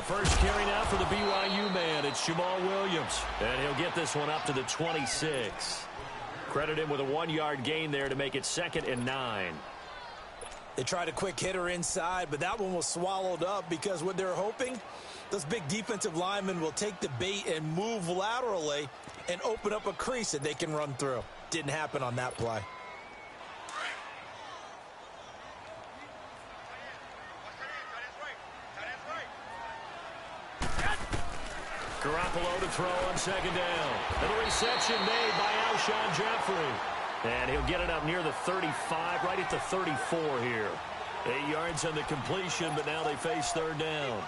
A first carry now for the BYU man. It's Jamal Williams. And he'll get this one up to the 26. Credit him with a 1-yard gain there to make it 2nd and 9. They tried a quick hitter inside, but that one was swallowed up because what they're hoping, those big defensive linemen will take the bait and move laterally and open up a crease that they can run through. Didn't happen on that play. Garoppolo to throw on 2nd down. And the reception made by Alshon Jeffrey. And he'll get it up near the 35, right at the 34 here. 8 yards on the completion, but now they face 3rd down.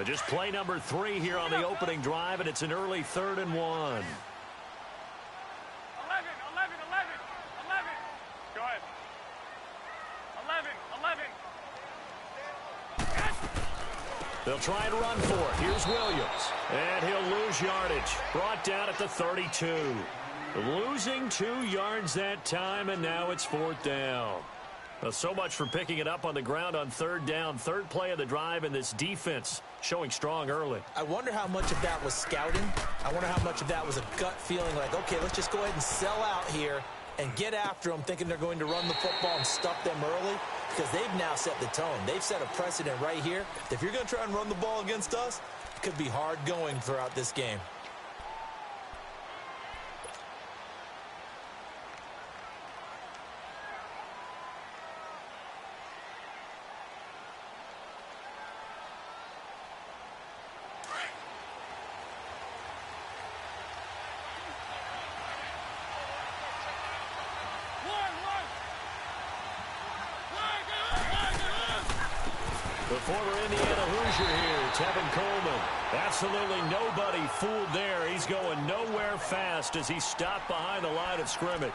Just play number 3 here on the opening drive, and it's an early 3rd and 1. 11. Go ahead. 11. They'll try and run for it. Here's Williams. And he'll lose yardage. Brought down at the 32. Losing 2 yards that time, and now it's 4th down. Well, so much for picking it up on the ground on 3rd down. 3rd play of the drive, and this defense showing strong early. I wonder how much of that was scouting. I wonder how much of that was a gut feeling like, okay, let's just go ahead and sell out here and get after them, thinking they're going to run the football and stuff them early, because they've now set the tone. They've set a precedent right here. If you're going to try and run the ball against us, it could be hard going throughout this game. The former Indiana Hoosier here, Tevin Coleman. Absolutely nobody fooled there. He's going nowhere fast as he stopped behind the line of scrimmage.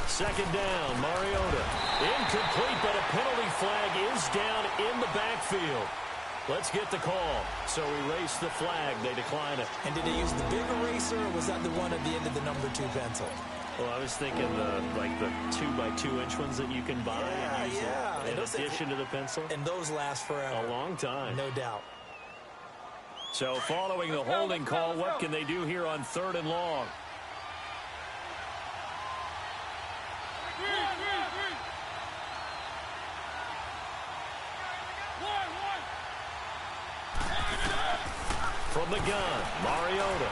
Second down, Mariota. Incomplete, but a penalty flag is down in the backfield. Let's get the call. So erase the flag. They decline it. And did they use the big eraser, or was that the one at the end of the number 2 pencil? Well, I was thinking the 2x2-inch ones that you can buy and use in addition to the pencil. And those last forever. A long time. No doubt. So following the holding call, what can they do here on 3rd and long? From the gun, Mariota.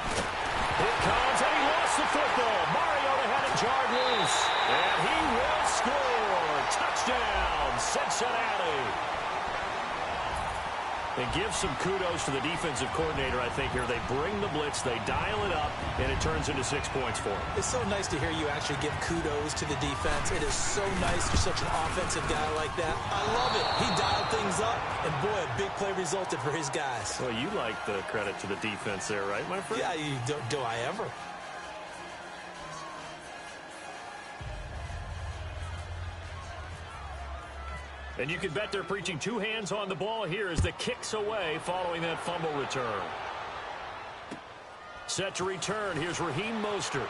Here comes, and he lost the football. Mariota had it jarred loose, and he will score. Touchdown, Cincinnati. And give some kudos to the defensive coordinator, I think, here. They bring the blitz, they dial it up, and it turns into 6 points for them. It's so nice to hear you actually give kudos to the defense. It is so nice you're such an offensive guy like that. I love it. He dialed things up, and boy, a big play resulted for his guys. Well, you like the credit to the defense there, right, my friend? Yeah, do I ever? And you can bet they're preaching 2 hands on the ball here as the kick's away following that fumble return. Set to return. Here's Raheem Mostert.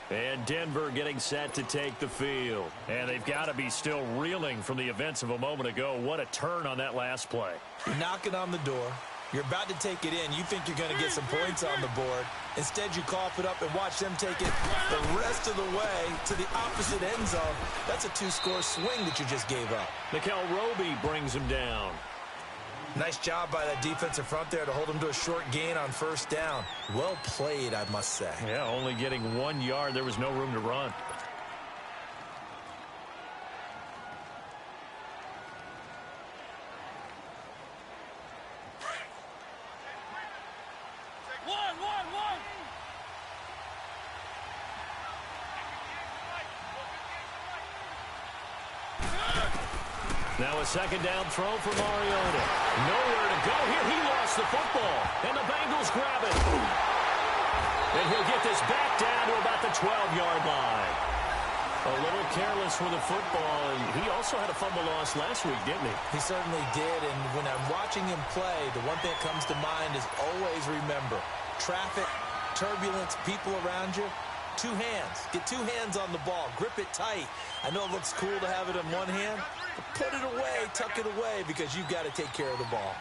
And Denver getting set to take the field. And they've got to be still reeling from the events of a moment ago. What a turn on that last play. You're knocking on the door. You're about to take it in. You think you're going to get some points on the board. Instead, you cough it up and watch them take it the rest of the way to the opposite end zone. That's a 2-score swing that you just gave up. Nickel Roby brings him down. Nice job by that defensive front there to hold him to a short gain on 1st down. Well played, I must say. Yeah, only getting 1 yard. There was no room to run. Now a second down throw for Mariota. Nowhere to go here. He lost the football. And the Bengals grab it. And he'll get this back down to about the 12-yard line. A little careless with the football. And he also had a fumble loss last week, didn't he? He certainly did. And when I'm watching him play, the one thing that comes to mind is always remember, traffic, turbulence, people around you. Two hands. Get two hands on the ball. Grip it tight. I know it looks cool to have it in one hand, but put it away, tuck it away, because you've got to take care of the ball.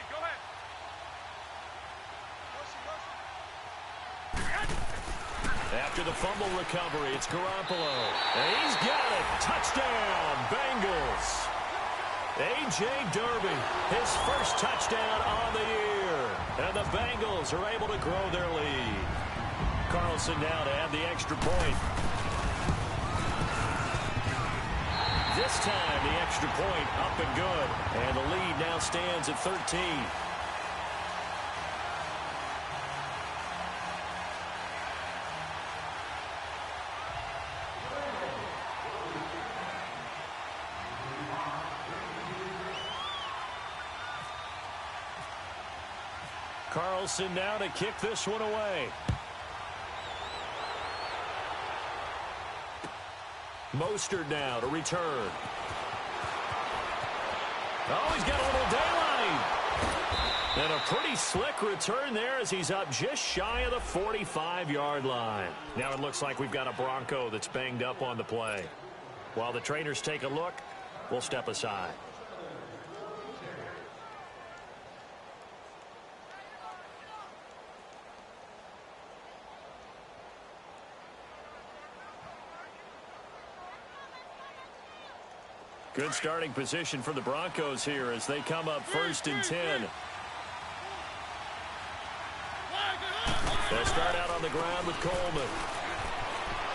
Go ahead. After the fumble recovery, it's Garoppolo. And he's got it. Touchdown, Bengals. A.J. Derby, his first touchdown on the year. And the Bengals are able to grow their lead. Carlson now to add the extra point. This time, the extra point up and good. And the lead now stands at 13. Carlson now to kick this one away. Mostert now to return. Oh, he's got a little daylight. And a pretty slick return there as he's up just shy of the 45-yard line. Now it looks like we've got a Bronco that's banged up on the play. While the trainers take a look, we'll step aside. Good starting position for the Broncos here as they come up 1st and 10. They'll start out on the ground with Coleman.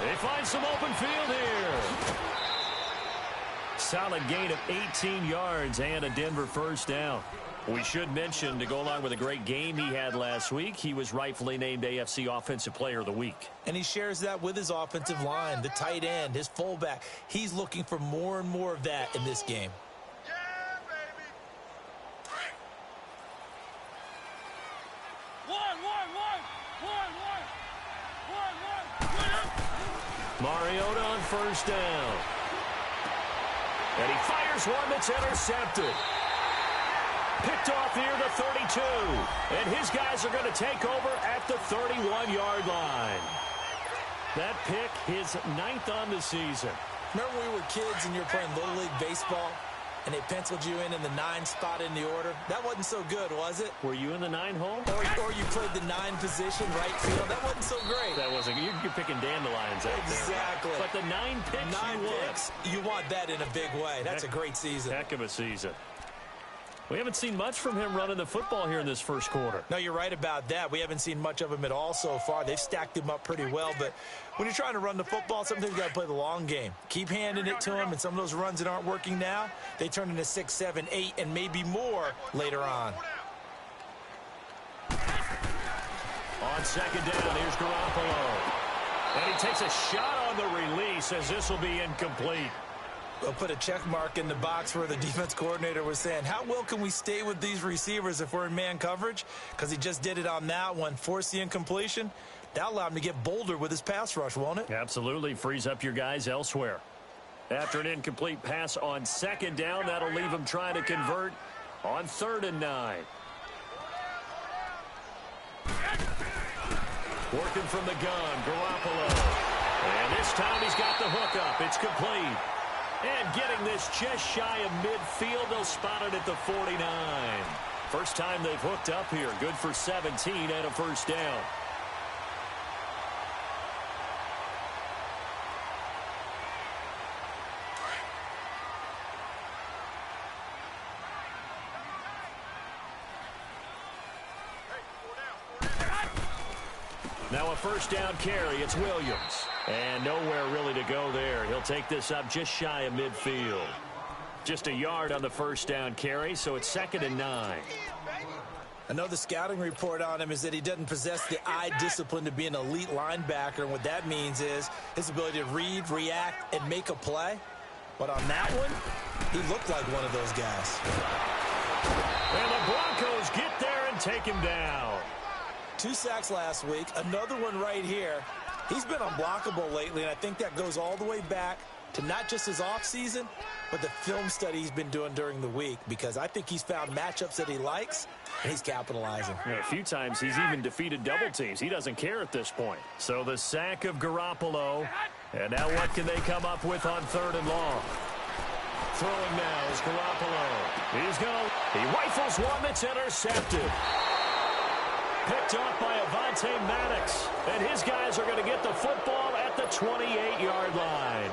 They find some open field here. Solid gain of 18 yards and a Denver first down. We should mention, to go along with a great game he had last week, he was rightfully named AFC Offensive Player of the Week. And he shares that with his offensive line, the tight end, his fullback. He's looking for more and more of that in this game. Yeah, baby. One. Mariota on first down. And he fires one that's intercepted. Picked off near the 32. And his guys are going to take over at the 31-yard line. That pick, his 9th on the season. Remember when we were kids and you were playing Little League Baseball and they penciled you in the 9 spot in the order? That wasn't so good, was it? Were you in the 9 hole? Or you played the 9 position, right field. That wasn't so great. That wasn't. You're picking dandelions out there. Exactly. But the 9 picks, 9 picks, you want that in a big way. That's a great season. Heck of a season. We haven't seen much from him running the football here in this first quarter. No, you're right about that. We haven't seen much of him at all so far. They've stacked him up pretty well, but when you're trying to run the football, sometimes you got to play the long game. Keep handing it to him, and some of those runs that aren't working now, they turn into 6, 7, 8, and maybe more later on. On second down, here's Garoppolo. And he takes a shot on the release as this will be incomplete. We'll put a check mark in the box where the defense coordinator was saying, how well can we stay with these receivers if we're in man coverage? Because he just did it on that one, forced the incompletion. That'll allow him to get bolder with his pass rush, won't it? Absolutely. Frees up your guys elsewhere. After an incomplete pass on second down, that'll leave him trying to convert on 3rd and 9. Working from the gun, Garoppolo. And this time he's got the hook up. It's complete. And getting this just shy of midfield, they'll spot it at the 49. First time they've hooked up here. Good for 17 and a first down. Now a first down carry. It's Williams. And nowhere really to go there. He'll take this up just shy of midfield. Just a yard on the first down carry, so it's 2nd and 9. I know the scouting report on him is that he doesn't possess the eye discipline to be an elite linebacker. And what that means is his ability to read, react, and make a play. But on that one, he looked like one of those guys. And the Broncos get there and take him down. 2 sacks last week, another one right here. He's been unblockable lately, and I think that goes all the way back to not just his offseason, but the film study he's been doing during the week, because I think he's found matchups that he likes, and he's capitalizing. A few times he's even defeated double teams. He doesn't care at this point. So the sack of Garoppolo. And now what can they come up with on 3rd and long? Throwing now is Garoppolo. He rifles one that's intercepted. Picked off by Avonte Maddox. And his guys are going to get the football at the 28-yard line.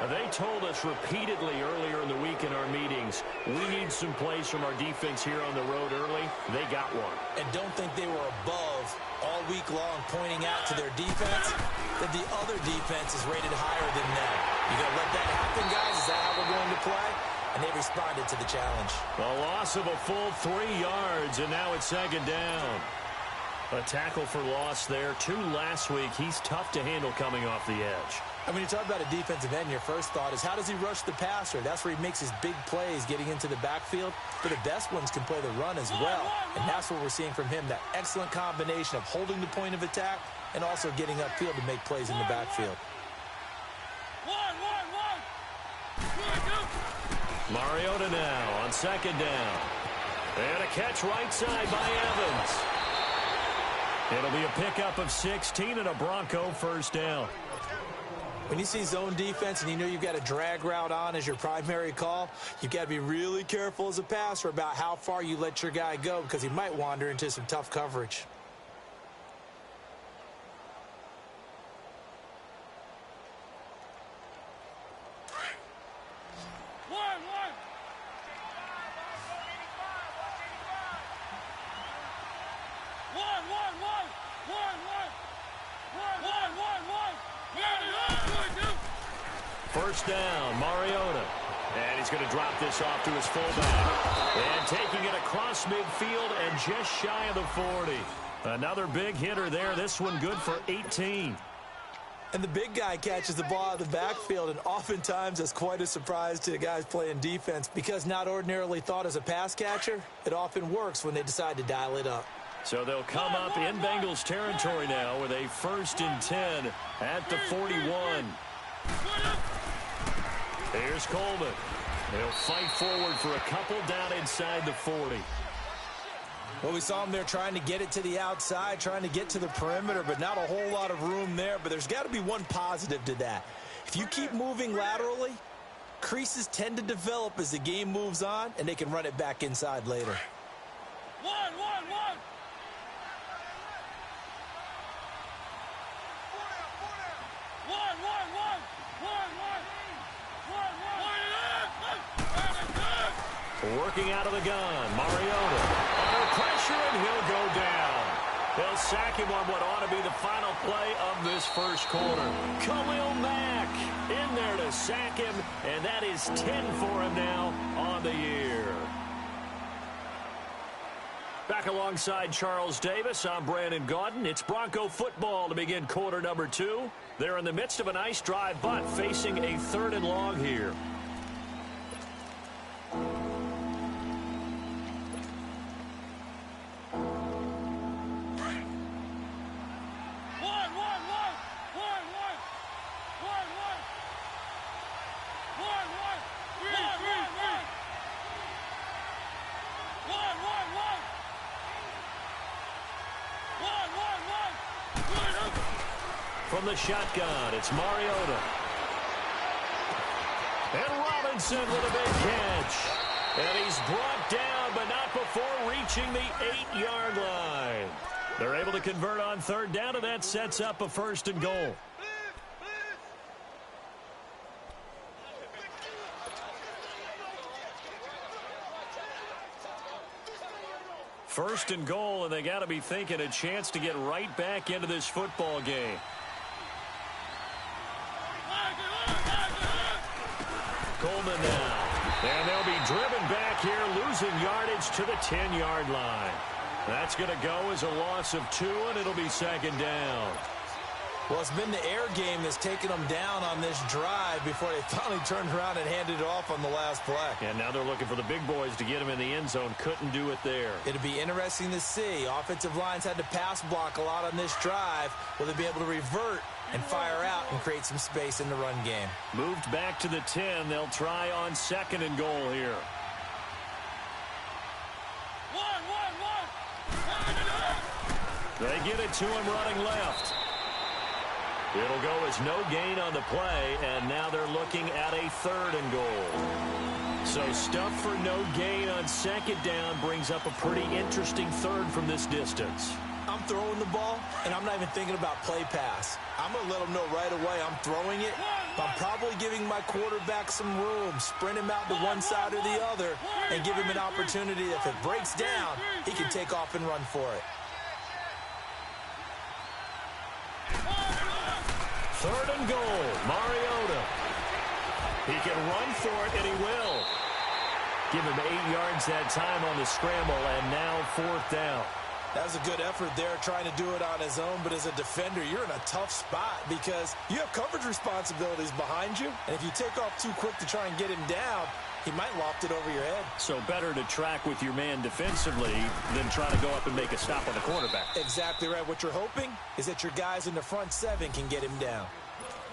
They told us repeatedly earlier in the week in our meetings, we need some plays from our defense here on the road early. They got one. And don't think they were above all week long pointing out to their defense that the other defense is rated higher than them. You going to let that happen, guys? Is that how we're going to play? And they responded to the challenge. A loss of a full 3 yards, and now it's 2nd down. A tackle for loss there. 2 last week. He's tough to handle coming off the edge. And when you talk about a defensive end, your first thought is, how does he rush the passer? That's where he makes his big plays getting into the backfield. But the best ones can play the run as well. And that's what we're seeing from him, that excellent combination of holding the point of attack and also getting upfield to make plays in the backfield. Mariota now on 2nd down. And a catch right side by Evans. It'll be a pickup of 16 and a Bronco first down. When you see zone defense and you know you've got a drag route on as your primary call, you've got to be really careful as a passer about how far you let your guy go, because he might wander into some tough coverage. First down, Mariota. And he's going to drop this off to his fullback. And taking it across midfield and just shy of the 40. Another big hitter there. This one good for 18. And the big guy catches the ball out of the backfield, and oftentimes that's quite a surprise to the guys playing defense, because not ordinarily thought as a pass catcher, it often works when they decide to dial it up. So they'll come up in Bengals territory now with a 1st and 10 at the 41. Here's Coleman. He'll fight forward for a couple down inside the 40. Well, we saw him there trying to get it to the outside, trying to get to the perimeter, but not a whole lot of room there. But there's got to be one positive to that. If you keep moving laterally, creases tend to develop as the game moves on, and they can run it back inside later. Working out of the gun, Mariota. Under pressure, and he'll go down. They'll sack him on what ought to be the final play of this first quarter. Khalil Mack in there to sack him, and that is 10 for him now on the year. Back alongside Charles Davis, I'm Brandon Gaudin. It's Bronco football to begin quarter number 2. They're in the midst of a nice drive, but facing a 3rd and long here. From the shotgun, it's Mariota. And Robinson with a big catch. And he's brought down, but not before reaching the 8-yard line. They're able to convert on 3rd down, and that sets up a 1st and goal. First and goal, and they got to be thinking a chance to get right back into this football game. Coleman now. And they'll be driven back here, losing yardage to the 10-yard line. That's going to go as a loss of 2, and it'll be 2nd down. Well, it's been the air game that's taken them down on this drive before they finally turned around and handed it off on the last play. And now they're looking for the big boys to get them in the end zone. Couldn't do it there. It'll be interesting to see. Offensive lines had to pass block a lot on this drive. Will they be able to revert and fire out and create some space in the run game? Moved back to the 10. They'll try on 2nd and goal here. They get it to him running left. It'll go as no gain on the play, and now they're looking at a 3rd and goal. So stuff for no gain on 2nd down brings up a pretty interesting 3rd from this distance. I'm throwing the ball, and I'm not even thinking about play pass. I'm going to let them know right away I'm throwing it. I'm probably giving my quarterback some room, sprint him out to one side or the other, and give him an opportunity that if it breaks down, he can take off and run for it. 3rd and goal, Mariota. He can run for it, and he will. Give him 8 yards that time on the scramble, and now 4th down. That was a good effort there trying to do it on his own, but as a defender, you're in a tough spot because you have coverage responsibilities behind you, and if you take off too quick to try and get him down, he might loft it over your head. So better to track with your man defensively than try to go up and make a stop on the quarterback. Exactly right. What you're hoping is that your guys in the front 7 can get him down.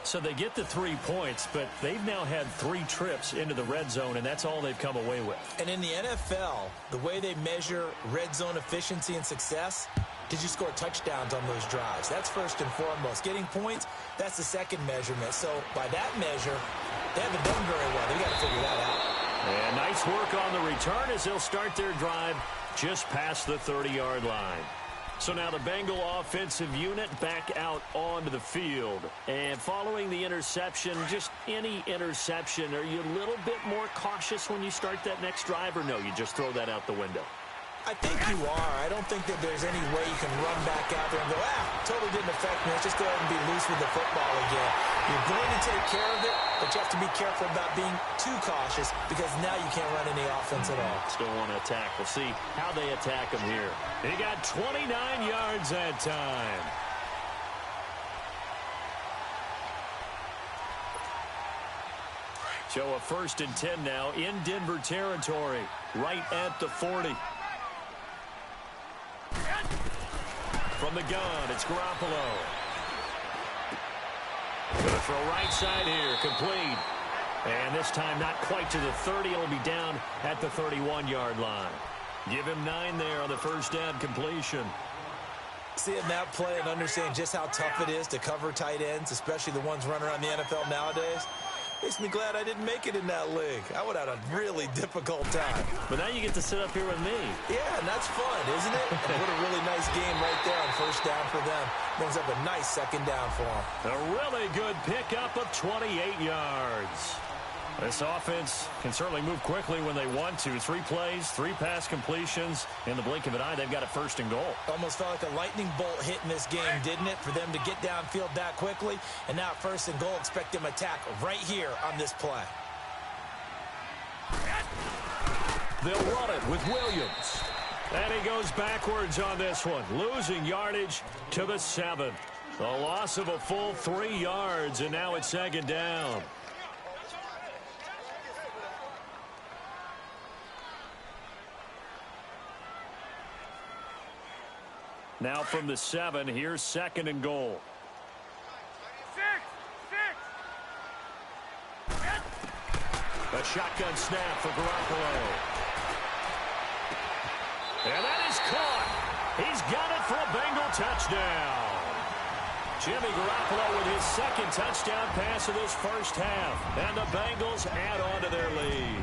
So they get the 3 points, but they've now had 3 trips into the red zone, and that's all they've come away with. And in the NFL, the way they measure red zone efficiency and success, did you score touchdowns on those drives? That's first and foremost. Getting points, that's the second measurement. So by that measure, they haven't done very well. They've got to figure that out. And nice work on the return as they'll start their drive just past the 30-yard line. So now the Bengal offensive unit back out onto the field. And following the interception, just any interception, are you a little bit more cautious when you start that next drive, or no, you just throw that out the window? I think you are. I don't think that there's any way you can run back out there and go, totally didn't affect me. Let's just go ahead and be loose with the football again. You're going to take care of it, but you have to be careful about being too cautious because now you can't run any offense at all. Still want to attack. We'll see how they attack him here. He got 29 yards that time. So a 1st and 10 now in Denver territory, right at the 40. From the gun, it's Garoppolo. Gonna throw right side here, complete. And this time not quite to the 30. It'll be down at the 31-yard line. Give him 9 there on the first down completion. Seeing that play and understanding just how tough it is to cover tight ends, especially the ones running around the NFL nowadays, makes me glad I didn't make it in that league. I would have had a really difficult time. But now you get to sit up here with me. Yeah, and that's fun, isn't it? And what a really nice game right there on first down for them. Brings up a nice 2nd down for them. A really good pickup of 28 yards. This offense can certainly move quickly when they want to. 3 plays, 3 pass completions. In the blink of an eye, they've got a 1st and goal. Almost felt like a lightning bolt hit in this game, didn't it? For them to get downfield that quickly. And now 1st and goal, expect them to attack right here on this play. They'll run it with Williams. And he goes backwards on this one, losing yardage to the 7. A loss of a full 3 yards, and now it's 2nd down. Now from the 7, here's 2nd and goal. 6. A shotgun snap for Garoppolo. And that is caught. He's got it for a Bengal touchdown. Jimmy Garoppolo with his 2nd touchdown pass of this first half. And the Bengals add on to their lead.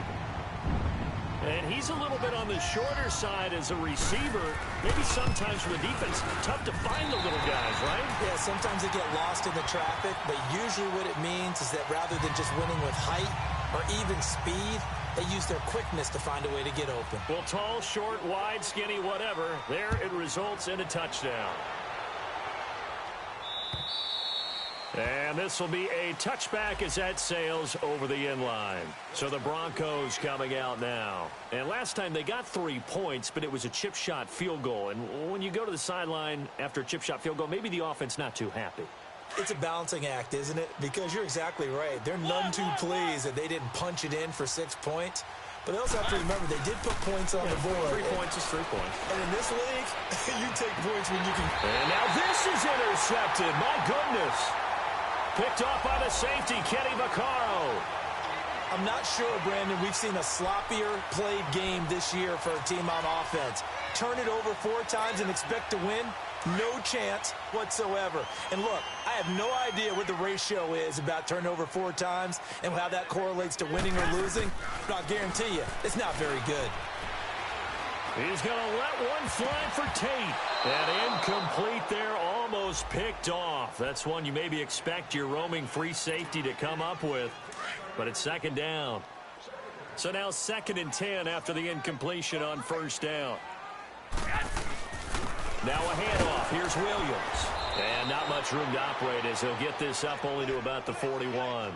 And he's a little bit on the shorter side as a receiver. Maybe sometimes for the defense, tough to find the little guys, right? Yeah, sometimes they get lost in the traffic, but usually what it means is that rather than just winning with height or even speed, they use their quickness to find a way to get open. Well, tall, short, wide, skinny, whatever, there it results in a touchdown. And this will be a touchback as that sails over the end line. So the Broncos coming out now. And last time they got 3 points, but it was a chip shot field goal. And when you go to the sideline after a chip shot field goal, maybe the offense not too happy. It's a balancing act, isn't it? Because you're exactly right. They're none too pleased that they didn't punch it in for 6 points. But they also have to remember they did put points on the board. 3 points is 3 points. And in this league, you take points when you can. And now this is intercepted. My goodness. Picked off by the safety, Kenny Vaccaro. I'm not sure, Brandon, we've seen a sloppier played game this year for a team on offense. Turn it over 4 times and expect to win? No chance whatsoever. And look, I have no idea what the ratio is about turnover 4 times and how that correlates to winning or losing. But I'll guarantee you, it's not very good. He's going to let one fly for Tate. And incomplete there, almost picked off. That's one you maybe expect your roaming free safety to come up with. But it's second down. So now 2nd and 10 after the incompletion on first down. Now a handoff. Here's Williams. And not much room to operate as he'll get this up only to about the 41.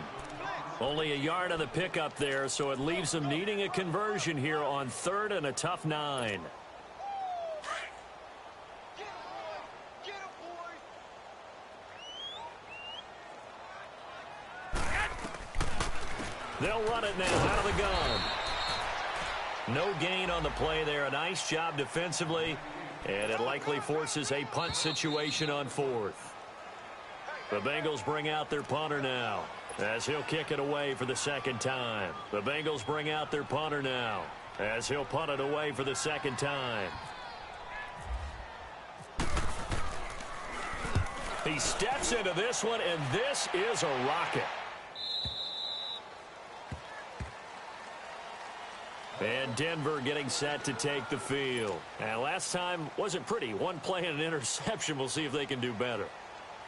Only a yard on the pickup there, so it leaves them needing a conversion here on 3rd and a tough 9. They'll run it now out of the gun. No gain on the play there. A nice job defensively. And it likely forces a punt situation on 4th. The Bengals bring out their punter now as he'll kick it away for the 2nd time. The Bengals bring out their punter now as he'll punt it away for the 2nd time. He steps into this one, and this is a rocket. And Denver getting set to take the field. And last time wasn't pretty. One play and an interception. We'll see if they can do better.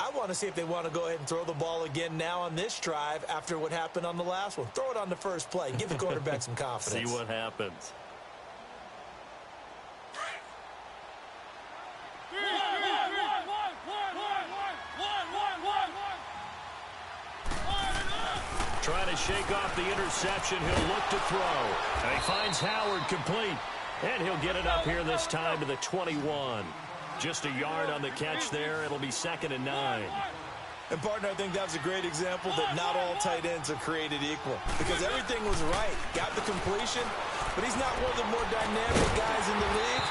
I want to see if they want to go ahead and throw the ball again now on this drive after what happened on the last one. Throw it on the first play. Give the quarterback some confidence. See what happens. Trying to shake off the interception. He'll look to throw. And he finds Howard complete. And he'll get it up here this time to the 21. Just a yard on the catch there. It'll be 2nd and 9. And, partner, I think that was a great example that not all tight ends are created equal. Because everything was right. Got the completion. But he's not one of the more dynamic guys in the league.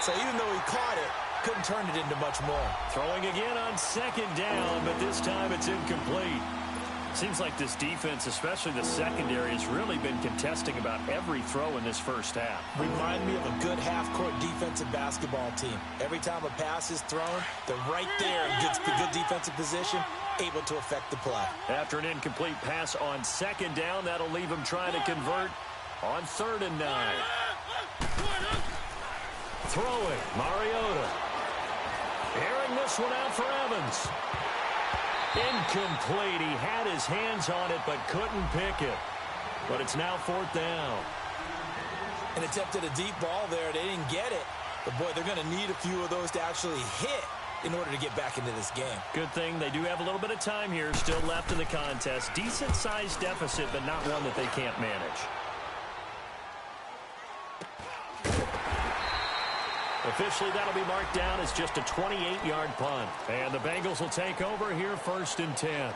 So even though he caught it, couldn't turn it into much more. Throwing again on 2nd down, but this time it's incomplete. Seems like this defense, especially the secondary, has really been contesting about every throw in this first half. Remind me of a good half-court defensive basketball team. Every time a pass is thrown, they're right there in good defensive position, able to affect the play. After an incomplete pass on 2nd down, that'll leave them trying to convert on 3rd and 9. Throwing, Mariota. Airing this one out for Evans. Incomplete. He had his hands on it but couldn't pick it. But it's now 4th down. And attempted a deep ball there. They didn't get it. But, boy, they're going to need a few of those to actually hit in order to get back into this game. Good thing they do have a little bit of time here still left in the contest. Decent-sized deficit, but not one that they can't manage. Officially, that'll be marked down as just a 28-yard punt. And the Bengals will take over here 1st and 10.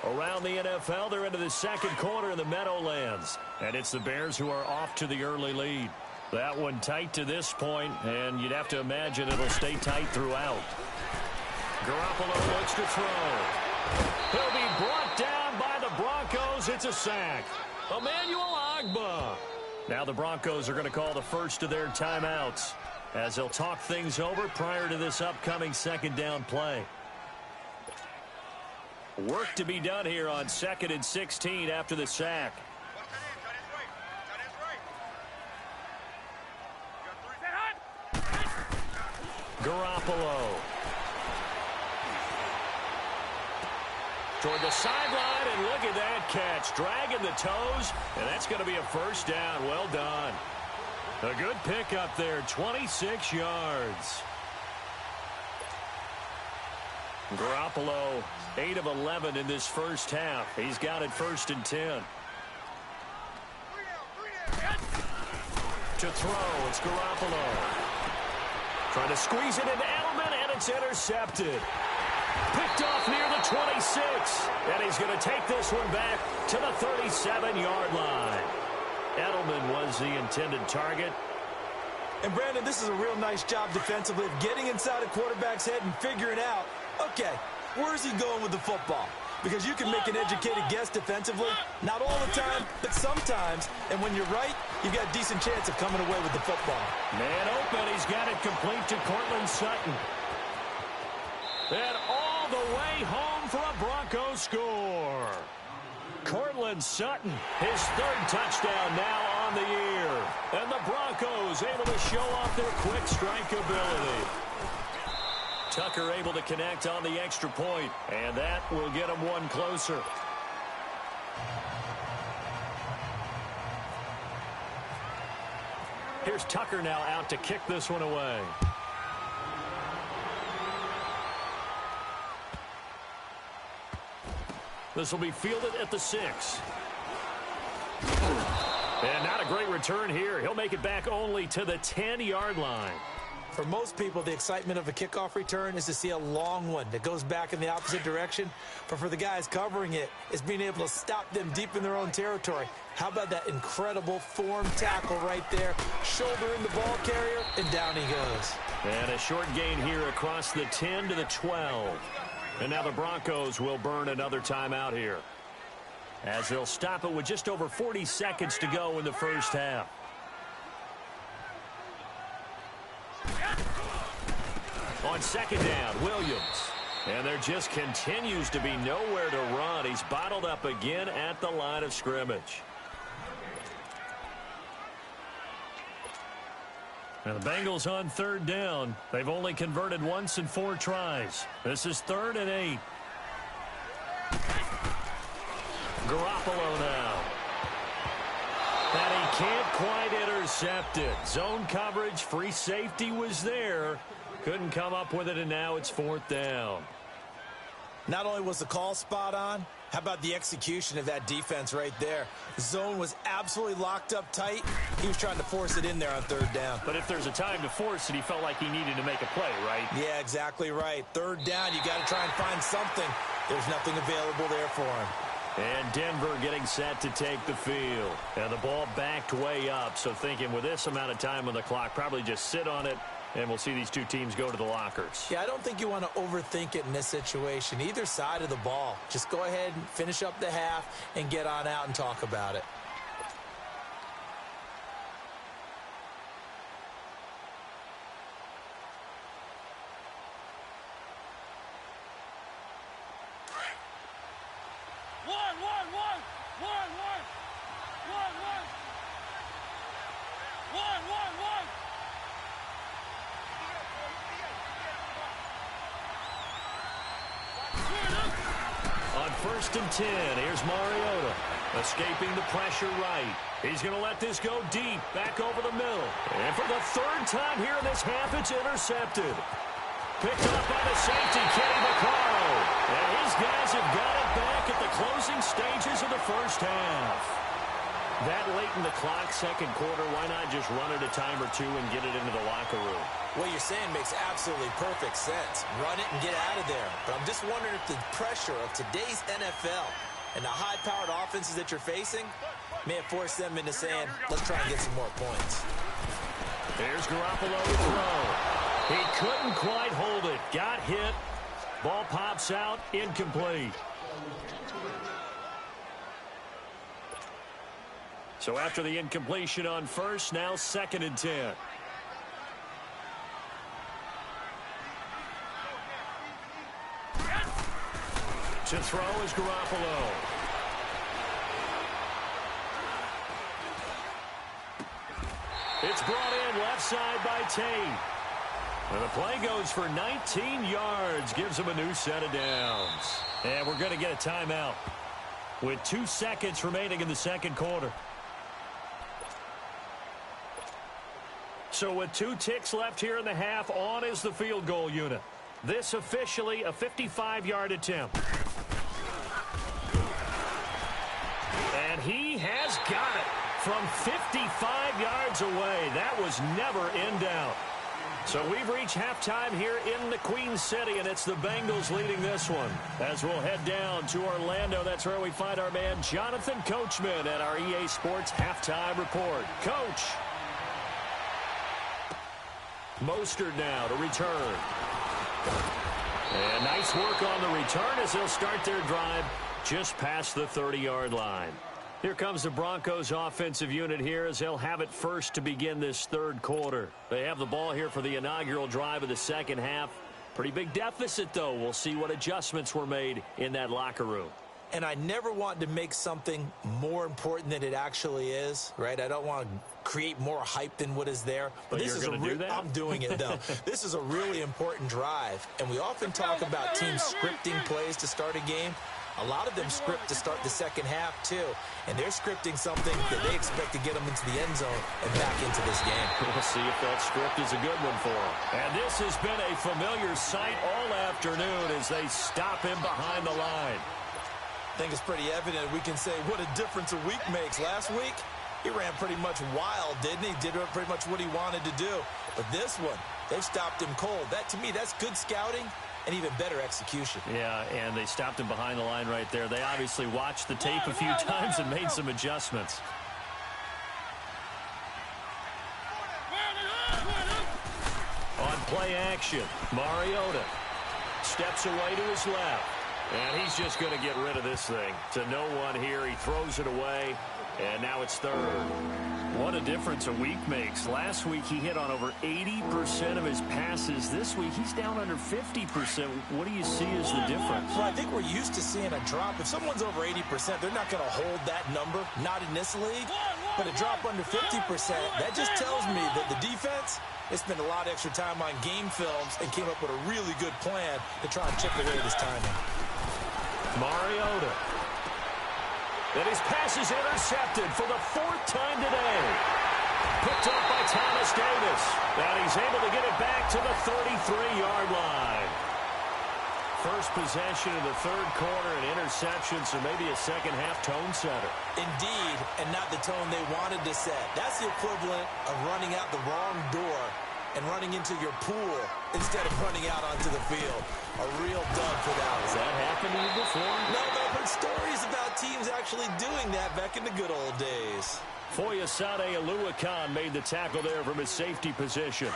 Around the NFL, they're into the 2nd quarter in the Meadowlands. And it's the Bears who are off to the early lead. That one tight to this point, and you'd have to imagine it'll stay tight throughout. Garoppolo looks to throw. He'll be brought down by the Broncos. It's a sack. Emmanuel Ogbah. Now the Broncos are going to call the first of their timeouts as they'll talk things over prior to this upcoming 2nd down play. Work to be done here on 2nd and 16 after the sack. Garoppolo. Toward the sideline, and look at that catch. Dragging the toes, and that's going to be a 1st down. Well done. A good pickup there, 26 yards. Garoppolo, 8 of 11 in this first half. He's got it 1st and 10. To throw, it's Garoppolo. Trying to squeeze it into Edelman, and it's intercepted. Picked off near 26. And he's going to take this one back to the 37-yard line. Edelman was the intended target. And, Brandon, this is a real nice job defensively of getting inside a quarterback's head and figuring out, okay, where's he going with the football? Because you can make an educated guess defensively, not all the time, but sometimes. And when you're right, you've got a decent chance of coming away with the football. Man open, he's got it complete to Cortland Sutton. And all the way home for a Broncos score. Cortland Sutton, his third touchdown now on the year. And the Broncos able to show off their quick strike ability. Tucker able to connect on the extra point, and that will get him one closer. Here's Tucker now out to kick this one away. This will be fielded at the 6. And not a great return here. He'll make it back only to the 10-yard line. For most people, the excitement of a kickoff return is to see a long one that goes back in the opposite direction. But for the guys covering it, it's being able to stop them deep in their own territory. How about that incredible form tackle right there? Shoulder in the ball carrier, and down he goes. And a short gain here across the 10 to the 12. And now the Broncos will burn another timeout here, as they'll stop it with just over 40 seconds to go in the first half. On second down, Williams. And there just continues to be nowhere to run. He's bottled up again at the line of scrimmage. Now the Bengals on third down. They've only converted once in 4 tries. This is 3rd and 8. Garoppolo now. And he can't quite intercept it. Zone coverage, free safety was there. Couldn't come up with it, and now it's 4th down. Not only was the call spot on, how about the execution of that defense right there? The zone was absolutely locked up tight. He was trying to force it in there on 3rd down. But if there's a time to force it, he felt like he needed to make a play, right? Yeah, exactly right. 3rd down, you got to try and find something. There's nothing available there for him. And Denver getting set to take the field. And the ball backed way up, so thinking with this amount of time on the clock, probably just sit on it, and we'll see these two teams go to the lockers. Yeah, I don't think you want to overthink it in this situation. Either side of the ball. Just go ahead and finish up the half and get on out and talk about it. On 1st and 10, here's Mariota. Escaping the pressure right. He's going to let this go deep, back over the middle. And for the 3rd time here in this half, it's intercepted. Picked up by the safety, Kenny Vaccaro. And his guys have got it back at the closing stages of the first half. That late in the clock, 2nd quarter, why not just run it a time or two and get it into the locker room? What you're saying makes absolutely perfect sense. Run it and get out of there. But I'm just wondering if the pressure of today's NFL and the high-powered offenses that you're facing may have forced them into saying, let's try and get some more points. There's Garoppolo to throw. He couldn't quite hold it. Got hit. Ball pops out. Incomplete. So after the incompletion on 1st, now 2nd and 10. To throw is Garoppolo. It's brought in left side by Tate. And the play goes for 19 yards. Gives him a new set of downs. And we're going to get a timeout with 2 seconds remaining in the 2nd quarter. So with 2 ticks left here in the half, on is the field goal unit. This officially a 55-yard attempt. And he has got it from 55 yards away. That was never in doubt. So we've reached halftime here in the Queen City, and it's the Bengals leading this one. As we'll head down to Orlando, that's where we find our man Jonathan Coachman at our EA Sports Halftime Report. Coach. Mostert now to return. And nice work on the return as they'll start their drive just past the 30-yard line. Here comes the Broncos offensive unit here as they'll have it first to begin this third quarter. They have the ball here for the inaugural drive of the second half. Pretty big deficit, though. We'll see what adjustments were made in that locker room. And I never want to make something more important than it actually is, right? I don't want to create more hype than what is there. But this is do that? I'm doing it, though. This is a really important drive. And we often talk about teams scripting plays to start a game. A lot of them script to start the second half, too. And they're scripting something that they expect to get them into the end zone and back into this game. We'll see if that script is a good one for them. And this has been a familiar sight all afternoon as they stop him behind the line. I think it's pretty evident. We can say what a difference a week makes. Last week, he ran pretty much wild, didn't he? Did pretty much what he wanted to do. But this one, they've stopped him cold. That, to me, that's good scouting and even better execution. Yeah, and they stopped him behind the line right there. They obviously watched the tape a few times and made some adjustments. On play action, Mariota steps away to his left. And he's just going to get rid of this thing. To no one here, he throws it away, and now it's third. What a difference a week makes. Last week, he hit on over 80% of his passes. This week, he's down under 50%. What do you see as the difference? Well, I think we're used to seeing a drop. If someone's over 80%, they're not going to hold that number, not in this league. But a drop under 50%, that just tells me that the defense, they spent a lot of extra time on game films and came up with a really good plan to try and chip away this timing. Mariota. And his pass is intercepted for the fourth time today. Picked up by Thomas Davis. And he's able to get it back to the 33-yard line. First possession of the third quarter, an interception, so maybe a second-half tone setter. Indeed, and not the tone they wanted to set. That's the equivalent of running out the wrong door and running into your pool instead of running out onto the field. A real dub for that one. Has that happened to you before? No, but I've heard stories about teams actually doing that back in the good old days. Foyesade Aluakan made the tackle there from his safety position.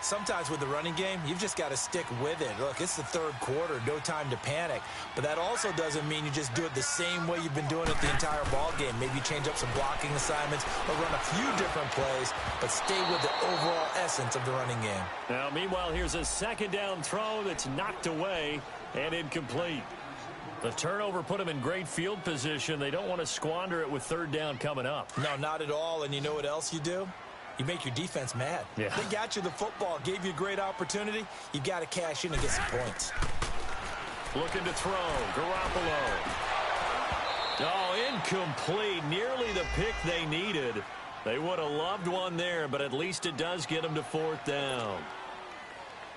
Sometimes with the running game, you've just got to stick with it. Look, it's the third quarter, no time to panic. But that also doesn't mean you just do it the same way you've been doing it the entire ball game. Maybe change up some blocking assignments or run a few different plays, but stay with the overall essence of the running game. Now, meanwhile, here's a second down throw that's knocked away and incomplete. The turnover put them in great field position. They don't want to squander it with third down coming up. No, not at all. And you know what else you do? You make your defense mad. Yeah. They got you the football, gave you a great opportunity. You got to cash in and get some points. Looking to throw. Garoppolo. Oh, incomplete. Nearly the pick they needed. They would have loved one there, but at least it does get them to fourth down.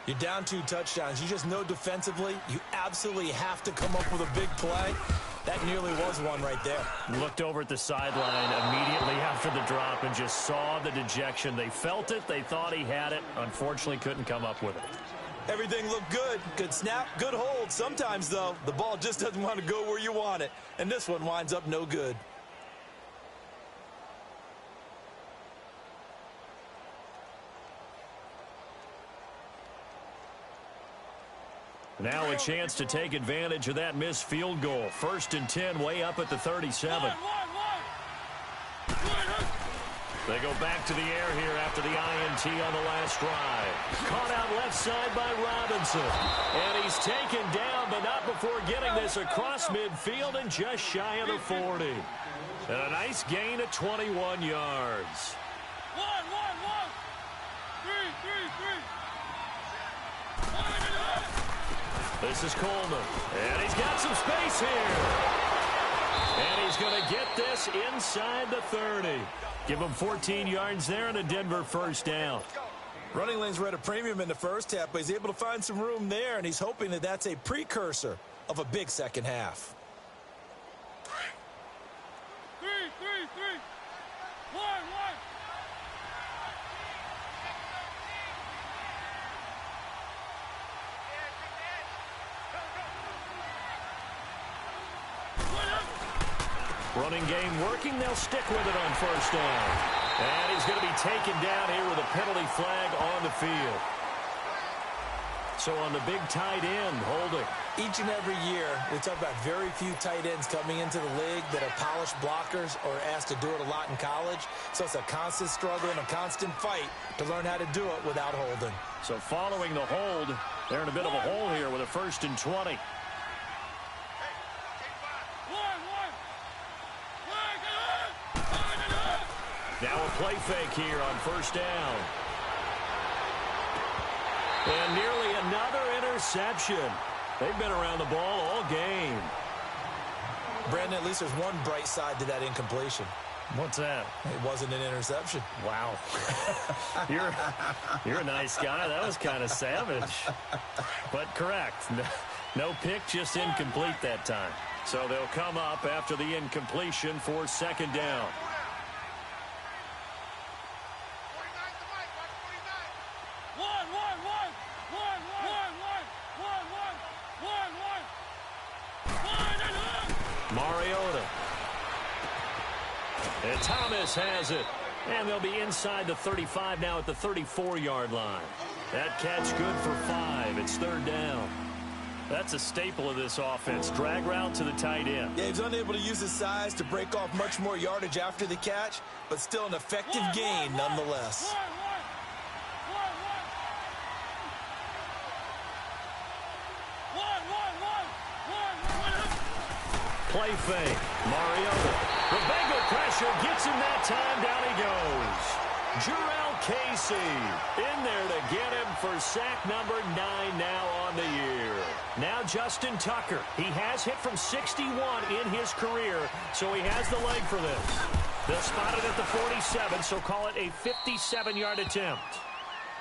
You're down 2 touchdowns. You just know defensively you absolutely have to come up with a big play. That nearly was one right there. Looked over at the sideline immediately after the drop and just saw the dejection. They felt it. They thought he had it. Unfortunately, couldn't come up with it. Everything looked good. Good snap, good hold. Sometimes, though, the ball just doesn't want to go where you want it. And this one winds up no good. Now a chance to take advantage of that missed field goal. 1st and 10, way up at the 37. They go back to the air here after the INT on the last drive. Caught out left side by Robinson. And he's taken down, but not before getting this across midfield and just shy of the 40. And a nice gain of 21 yards. 3. This is Coleman. And he's got some space here. And he's going to get this inside the 30. Give him 14 yards there and a Denver first down. Running lanes were at a premium in the first half, but he's able to find some room there, and he's hoping that that's a precursor of a big second half. 3. 1. Running game working. They'll stick with it on first down. And he's going to be taken down here with a penalty flag on the field. So on the big tight end, holding. Each and every year, we talk about very few tight ends coming into the league that are polished blockers or asked to do it a lot in college. So it's a constant struggle and a constant fight to learn how to do it without holding. So following the hold, they're in a bit of a hole here with a 1st and 20. Now a play fake here on first down. And nearly another interception. They've been around the ball all game. Brandon, at least there's one bright side to that incompletion. What's that? It wasn't an interception. Wow. You're a nice guy. That was kind of savage. But correct. No pick, just incomplete that time. So they'll come up after the incompletion for 2nd down. Mariota. And Thomas has it. And they'll be inside the 35 now at the 34-yard line. That catch good for 5. It's 3rd down. That's a staple of this offense. Drag route to the tight end. Yeah, he's unable to use his size to break off much more yardage after the catch, but still an effective gain nonetheless. Play fake. Mariota. The Bengal pressure gets him that time. Down he goes. Jurrell Casey in there to get him for sack number 9 now on the year. Now Justin Tucker. He has hit from 61 in his career, so he has the leg for this. They'll spot it at the 47, so call it a 57-yard attempt.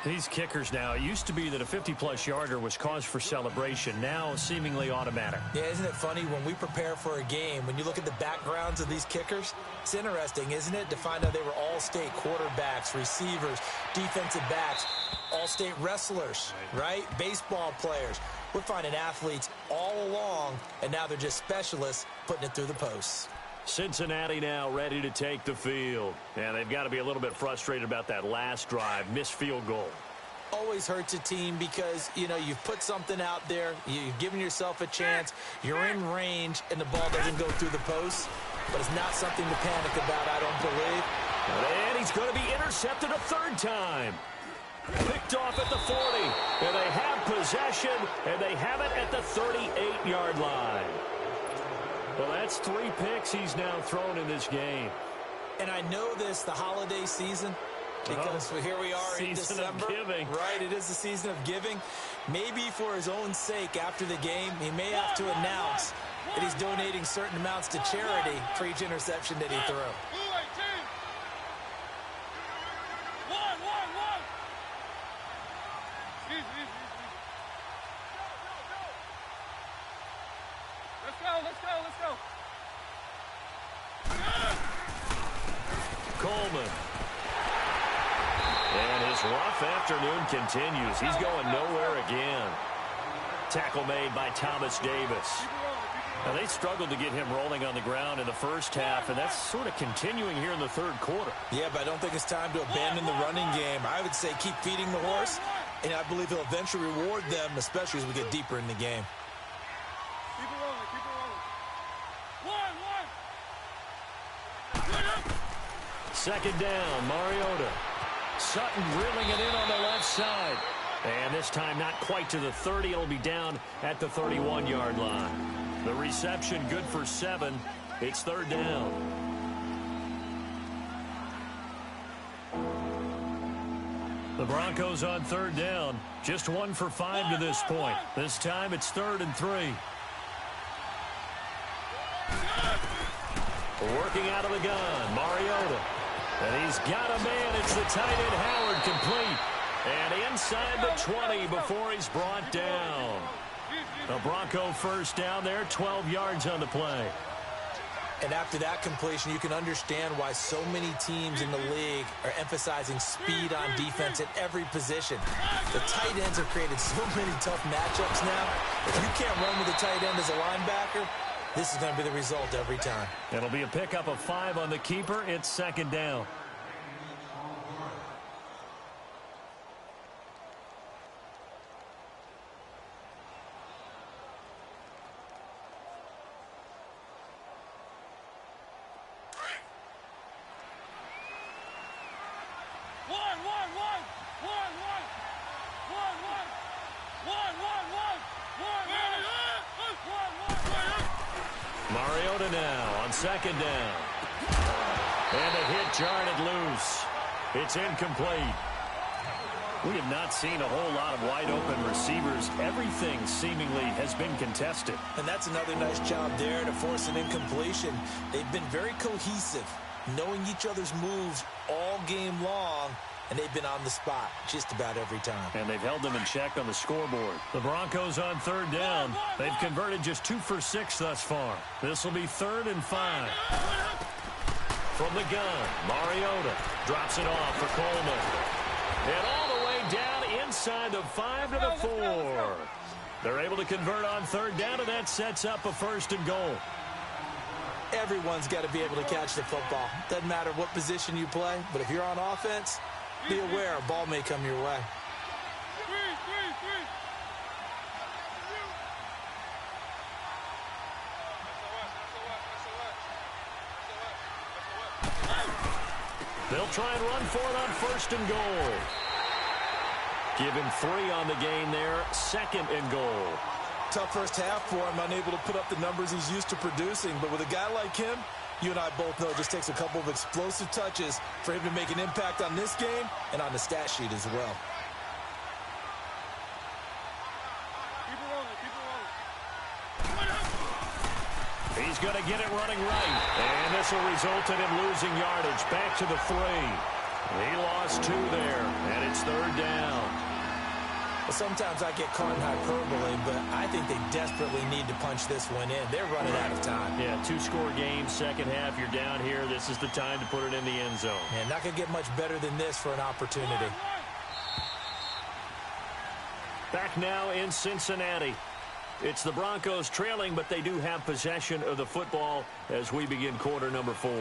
These kickers now, it used to be that a 50-plus yarder was cause for celebration. Now seemingly automatic. Yeah, isn't it funny when we prepare for a game, when you look at the backgrounds of these kickers, it's interesting, isn't it, to find out they were all-state quarterbacks, receivers, defensive backs, all-state wrestlers, right? Baseball players. We're finding athletes all along, and now they're just specialists putting it through the posts. Cincinnati now ready to take the field. And they've got to be a little bit frustrated about that last drive, missed field goal. Always hurts a team because, you know, you've put something out there, you've given yourself a chance, you're in range, and the ball doesn't go through the post. But it's not something to panic about, I don't believe. And he's going to be intercepted a 3rd time. Picked off at the 40. And they have possession, and they have it at the 38-yard line. Well, that's 3 picks he's now thrown in this game. And I know this, the holiday season, because here we are in December. Season of giving. Right, it is the season of giving. Maybe for his own sake after the game, he may have to announce that he's donating certain amounts to charity for each interception that he threw. Let's go. Coleman. And his rough afternoon continues. He's going nowhere again. Tackle made by Thomas Davis. Now, they struggled to get him rolling on the ground in the first half, and that's sort of continuing here in the 3rd quarter. Yeah, but I don't think it's time to abandon the running game. I would say keep feeding the horse, and I believe he'll eventually reward them, especially as we get deeper in the game. Keep it rolling. 2nd down, Mariota. Sutton drilling it in on the left side. And this time not quite to the 30. It'll be down at the 31-yard line. The reception good for 7. It's 3rd down. The Broncos on 3rd down. Just 1 for 5 to this point. This time it's 3rd and 3. Working out of the gun, Mariota. And he's got a man. It's the tight end, Howard, complete. And inside the 20 before he's brought down. A Bronco first down there, 12 yards on the play. And after that completion, you can understand why so many teams in the league are emphasizing speed on defense at every position. The tight ends have created so many tough matchups now. If you can't run with a tight end as a linebacker, This is going to be the result every time. It'll be a pickup of 5 on the keeper. It's second down. Mariota now on second down. And a hit jarred it loose. It's incomplete. We have not seen a whole lot of wide-open receivers. Everything seemingly has been contested. And that's another nice job there to force an incompletion. They've been very cohesive, knowing each other's moves all game long, and they've been on the spot just about every time. And they've held them in check on the scoreboard. The Broncos on third down. They've converted just 2 for 6 thus far. This will be 3rd and 5. From the gun, Mariota drops it off for Coleman. And all the way down inside the 5 to the 4. They're able to convert on third down, and that sets up a 1st and goal. Everyone's got to be able to catch the football. Doesn't matter what position you play, but if you're on offense, be aware a ball may come your way. They'll try and run for it on 1st and goal. Give him 3 on the gain there. 2nd and goal. Tough first half for him, unable to put up the numbers he's used to producing. But with a guy like him, you and I both know it just takes a couple of explosive touches for him to make an impact on this game and on the stat sheet as well. He's going to get it running right. And this will result in him losing yardage. Back to the 3. He lost 2 there, and it's 3rd down. Well, sometimes I get caught in hyperbole, but I think they desperately need to punch this one in. They're running out of time. Yeah, 2-score game, second half. You're down here. This is the time to put it in the end zone. And not going to get much better than this for an opportunity. Back now in Cincinnati. It's the Broncos trailing, but they do have possession of the football as we begin quarter number 4.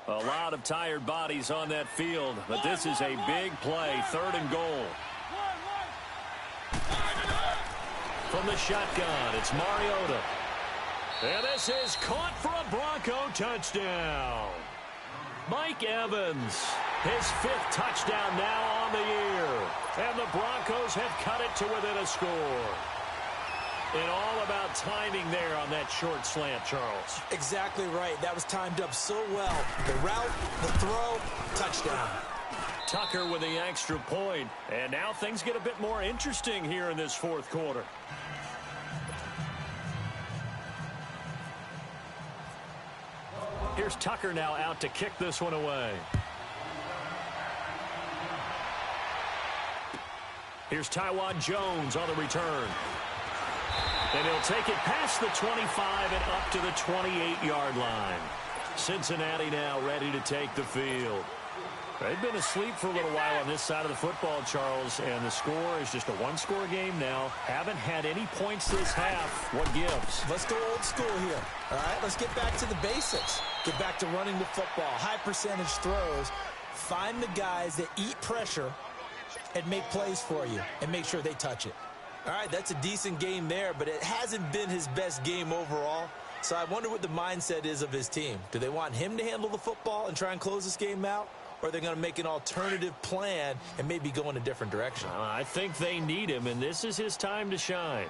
A lot of tired bodies on that field, but this is a big play, 3rd and goal. From the shotgun, it's Mariota. And this is caught for a Bronco touchdown. Mike Evans, his 5th touchdown now on the year. And the Broncos have cut it to within a score. And all about timing there on that short slant, Charles. Exactly right. That was timed up so well. The route, the throw, touchdown. Tucker with the extra point. And now things get a bit more interesting here in this 4th quarter. Here's Tucker now out to kick this one away. Here's Taiwan Jones on the return. And he'll take it past the 25 and up to the 28-yard line. Cincinnati now ready to take the field. They've been asleep for a little while on this side of the football, Charles, and the score is just a 1-score game now. Haven't had any points this half. What gives? Let's go old school here. All right, let's get back to the basics. Get back to running the football, high percentage throws. Find the guys that eat pressure and make plays for you and make sure they touch it. All right, that's a decent game there, but it hasn't been his best game overall. So I wonder what the mindset is of his team. Do they want him to handle the football and try and close this game out? Or are they going to make an alternative plan and maybe go in a different direction? I think they need him, and this is his time to shine.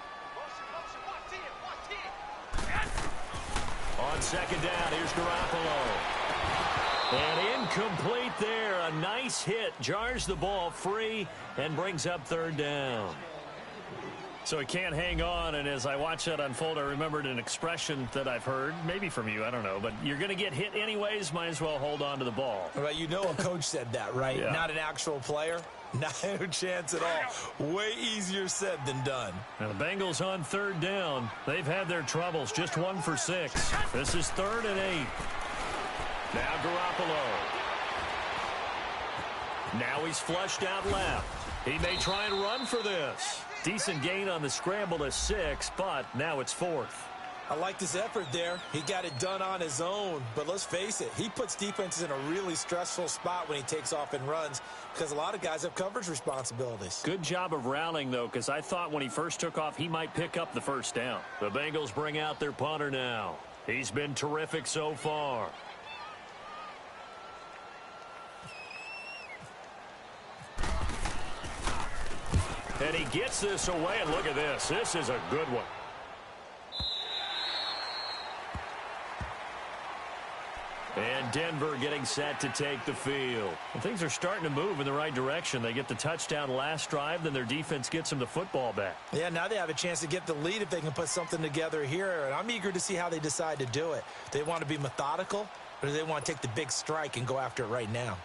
On second down, here's Garoppolo. And incomplete there. A nice hit. Jars the ball free and brings up 3rd down. So he can't hang on, and as I watch that unfold, I remembered an expression that I've heard, maybe from you, I don't know, but you're going to get hit anyways, might as well hold on to the ball. Well, you know a coach said that, right? Yeah. Not an actual player. Not a chance at all. Way easier said than done. And the Bengals on third down. They've had their troubles, just 1 for 6. This is 3rd and 8. Now Garoppolo. Now he's flushed out left. He may try and run for this. Decent gain on the scramble to 6, but now it's 4th. I like this effort there. He got it done on his own. But let's face it, he puts defenses in a really stressful spot when he takes off and runs because a lot of guys have coverage responsibilities. Good job of rallying, though, because I thought when he first took off, he might pick up the first down. The Bengals bring out their punter now. He's been terrific so far. And he gets this away, and look at this. This is a good one. And Denver getting set to take the field. Well, things are starting to move in the right direction. They get the touchdown last drive, then their defense gets them the football back. Yeah, now they have a chance to get the lead if they can put something together here. And I'm eager to see how they decide to do it. They want to be methodical, or do they want to take the big strike and go after it right now?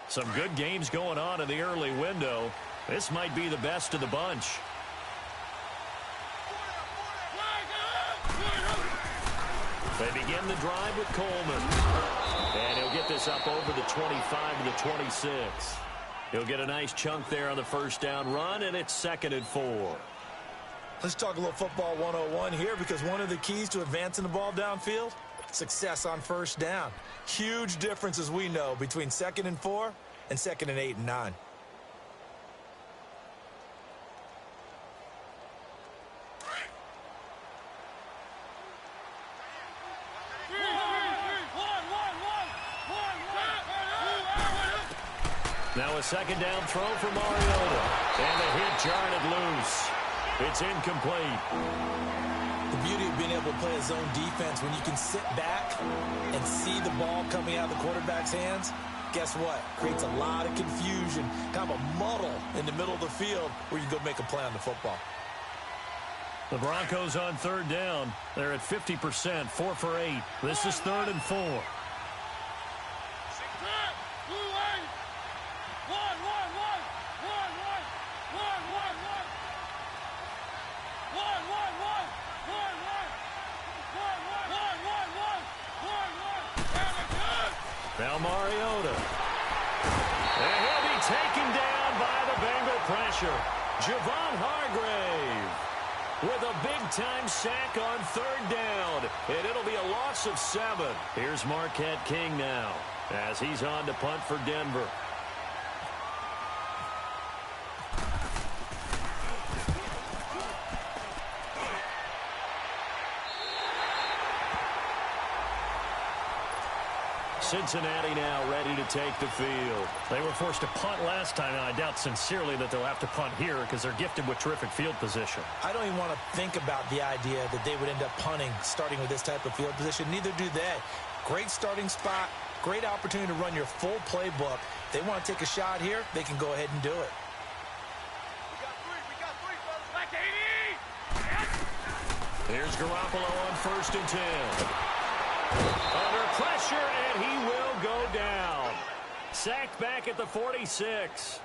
Some good games going on in the early window. This might be the best of the bunch. They begin the drive with Coleman. And he'll get this up over the 25 to the 26. He'll get a nice chunk there on the first down run, and it's 2nd and 4. Let's talk a little football 101 here, because one of the keys to advancing the ball downfield, success on first down. Huge difference, as we know, between 2nd and 4 and 2nd and 8 and 9. Now a 2nd down throw for Mariota. And the hit jarred it loose. It's incomplete. The beauty of being able to play a zone defense, when you can sit back and see the ball coming out of the quarterback's hands, guess what? Creates a lot of confusion, kind of a muddle in the middle of the field where you go make a play on the football. The Broncos on 3rd down. They're at 50%, 4 for 8. This is 3rd and 4. Now Mariota. And he'll be taken down by the Bengal pressure. Javon Hargrave with a big-time sack on 3rd down. And it'll be a loss of 7. Here's Marquette King now as he's on to punt for Denver. Cincinnati now ready to take the field. They were forced to punt last time, and I doubt sincerely that they'll have to punt here because they're gifted with terrific field position. I don't even want to think about the idea that they would end up punting starting with this type of field position. Neither do they. Great starting spot, great opportunity to run your full playbook. If they want to take a shot here, they can go ahead and do it. Here's Garoppolo on 1st and 10. Under pressure, and he will go down. Sacked back at the 46.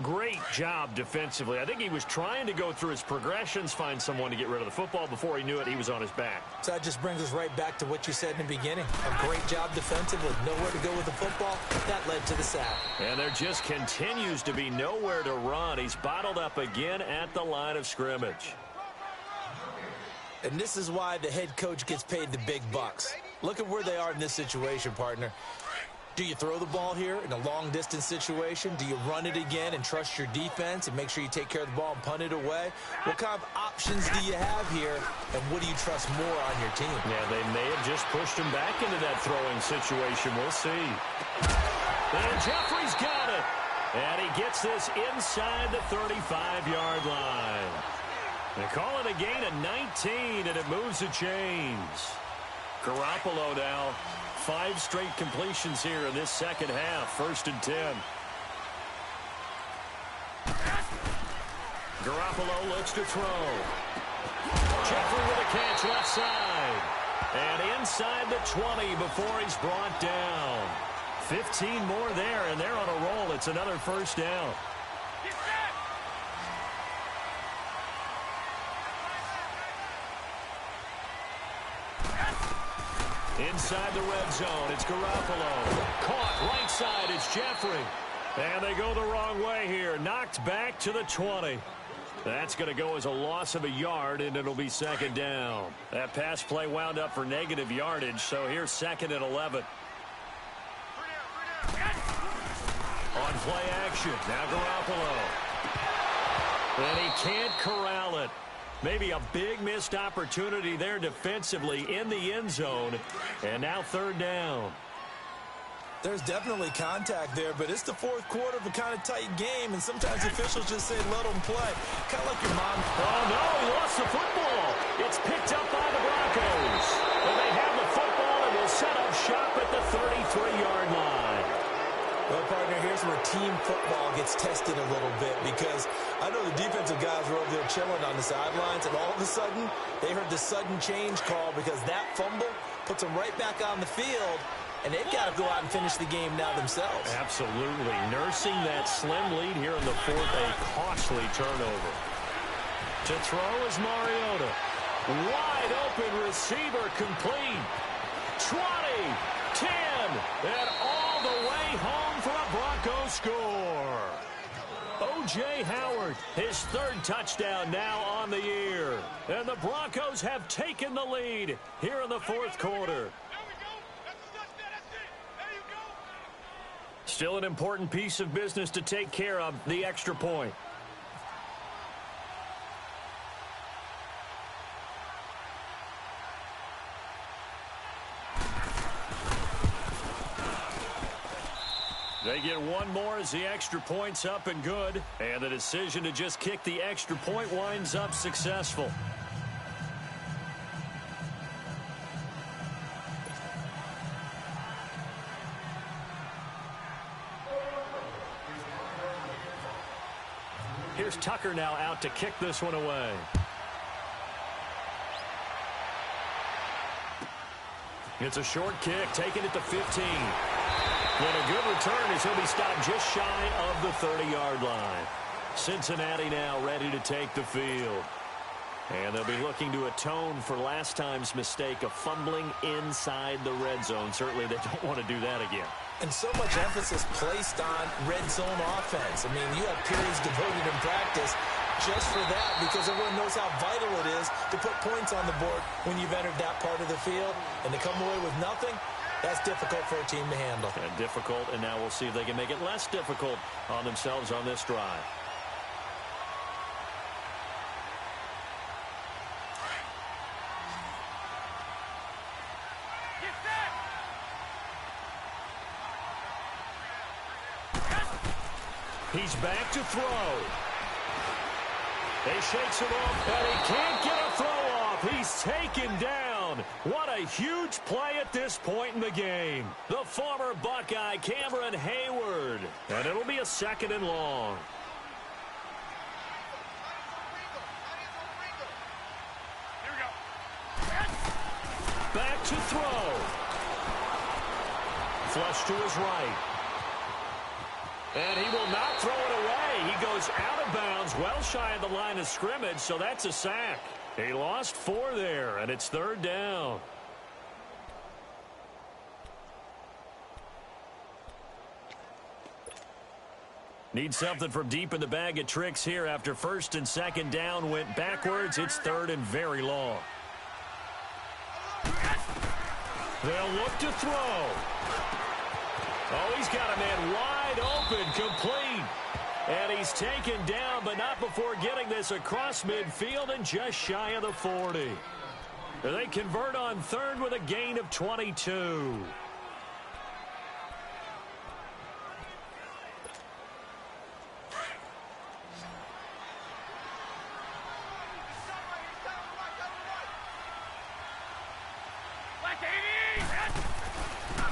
Great job defensively. I think he was trying to go through his progressions, find someone to get rid of the football. Before he knew it, he was on his back. So that just brings us right back to what you said in the beginning. A great job defensively. Nowhere to go with the football. That led to the sack. And there just continues to be nowhere to run. He's bottled up again at the line of scrimmage. And this is why the head coach gets paid the big bucks. Look at where they are in this situation, partner. Do you throw the ball here in a long-distance situation? Do you run it again and trust your defense and make sure you take care of the ball and punt it away? What kind of options do you have here, and what do you trust more on your team? Yeah, they may have just pushed him back into that throwing situation. We'll see. And Jeffrey's got it. And he gets this inside the 35-yard line. They call it a gain of 19, and it moves the chains. Garoppolo now, 5 straight completions here in this second half, 1st and 10. Garoppolo looks to throw. Jeffrey with a catch left side. And inside the 20 before he's brought down. 15 more there, and they're on a roll. It's another first down. Inside the red zone, it's Garoppolo. Caught right side, it's Jeffrey. And they go the wrong way here. Knocked back to the 20. That's going to go as a loss of a yard, and it'll be second down. That pass play wound up for negative yardage, so here's second and 11. On play action, now Garoppolo. And he can't corral it. Maybe a big missed opportunity there defensively in the end zone. And now third down. There's definitely contact there, but it's the fourth quarter of a kind of tight game, and sometimes officials just say, let them play. Kind of like your mom. Oh, no, he lost the football. It's picked up by the Broncos. And they have the football and will set up shop at the 33-yard line. Well, partner, here's where team football gets tested a little bit, because I know the defensive guys were over there chilling on the sidelines, and all of a sudden, they heard the sudden change call because that fumble puts them right back on the field. And they've got to go out and finish the game now themselves. Absolutely. Nursing that slim lead here in the fourth, a costly turnover. To throw is Mariota. Wide open receiver complete. 20, 10, and all the way home for a Broncos score. O.J. Howard, his third touchdown now on the year. And the Broncos have taken the lead here in the fourth quarter. Still an important piece of business to take care of, the extra point. They get one more as the extra point's up and good. And the decision to just kick the extra point winds up successful. Here's Tucker now out to kick this one away. It's a short kick, taking it to 15. And a good return as he'll be stopped just shy of the 30-yard line. Cincinnati now ready to take the field. And they'll be looking to atone for last time's mistake of fumbling inside the red zone. Certainly they don't want to do that again. And so much emphasis placed on red zone offense. I mean, you have periods devoted in practice just for that, because everyone knows how vital it is to put points on the board when you've entered that part of the field. And to come away with nothing, that's difficult for a team to handle. And difficult, and now we'll see if they can make it less difficult on themselves on this drive. He's back to throw. He shakes it off, and he can't get a throw off. He's taken down. What a huge play at this point in the game. The former Buckeye, Cameron Hayward. And it'll be a second and long. Back to throw. Flush to his right. And he will not throw it away. He goes out of bounds, well shy of the line of scrimmage, so that's a sack. He lost 4 there, and it's third down. Need something from deep in the bag of tricks here after first and second down went backwards. It's third and very long. They'll look to throw. Oh, he's got a man wide open, complete. And he's taken down, but not before getting this across midfield and just shy of the 40. They convert on third with a gain of 22.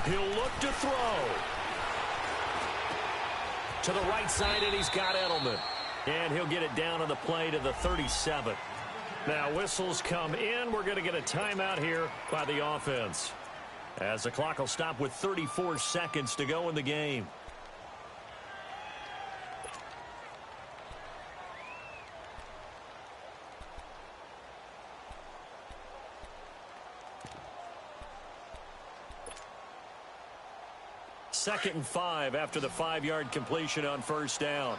He'll look to throw. To the right side, and he's got Edelman. And he'll get it down on the play to the 37. Now whistles come in. We're going to get a timeout here by the offense, as the clock will stop with 34 seconds to go in the game. Second and 5 after the 5-yard completion on first down.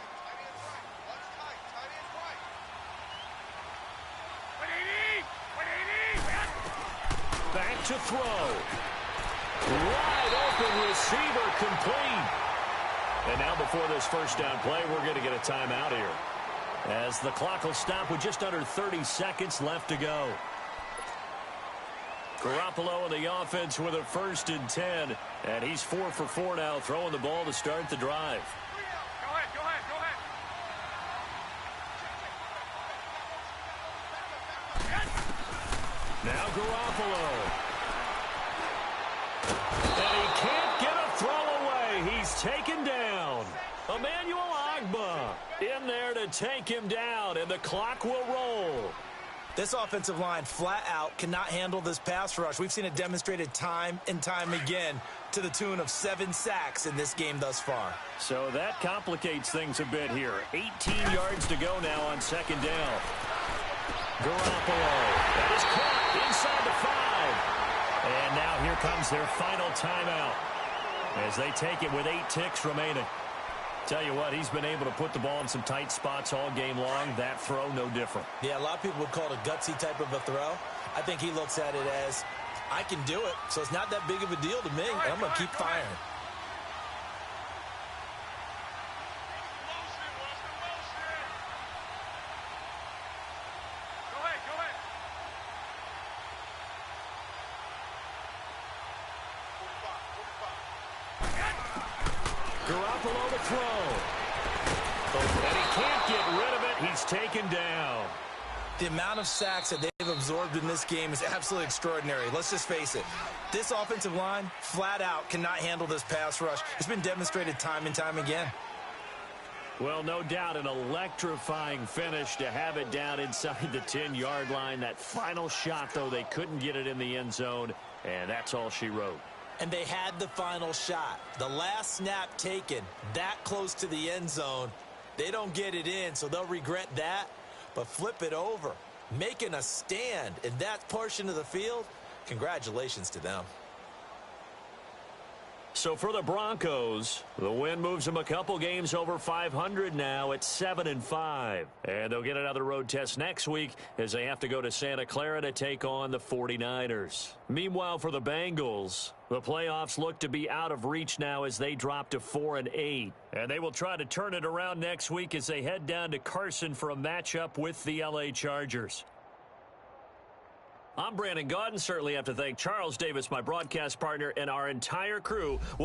Back to throw. Wide open receiver, complete. And now before this first down play, we're going to get a timeout here, as the clock will stop with just under 30 seconds left to go. Garoppolo in the offense with a 1st and 10. And he's 4 for 4 now, throwing the ball to start the drive. Go ahead. Now Garoppolo. And he can't get a throw away. He's taken down. Emmanuel Ogbah in there to take him down, and the clock will roll. This offensive line flat out cannot handle this pass rush. We've seen it demonstrated time and time again, to the tune of 7 sacks in this game thus far. So that complicates things a bit here. 18 yards to go now on second down. Garoppolo. That is caught inside the 5. And now here comes their final timeout, as they take it with 8 ticks remaining. Tell you what, he's been able to put the ball in some tight spots all game long. That throw, no different. Yeah, a lot of people would call it a gutsy type of a throw. I think he looks at it as, I can do it, so it's not that big of a deal to me, and I'm going to keep firing. Garoppolo to throw. And he can't get rid of it. He's taken down. The amount of sacks that they've absorbed in this game is absolutely extraordinary. Let's just face it. This offensive line, flat out, cannot handle this pass rush. It's been demonstrated time and time again. Well, no doubt an electrifying finish to have it down inside the 10-yard line. That final shot, though, they couldn't get it in the end zone, and that's all she wrote. And they had the final shot. The last snap taken that close to the end zone. They don't get it in, so they'll regret that. But flip it over, making a stand in that portion of the field, congratulations to them. So for the Broncos, the win moves them a couple games over 500 now at 7-5. And they'll get another road test next week as they have to go to Santa Clara to take on the 49ers. Meanwhile, for the Bengals, the playoffs look to be out of reach now as they drop to 4-8. And they will try to turn it around next week as they head down to Carson for a matchup with the LA Chargers. I'm Brandon Gaudin. Certainly have to thank Charles Davis, my broadcast partner, and our entire crew. We'll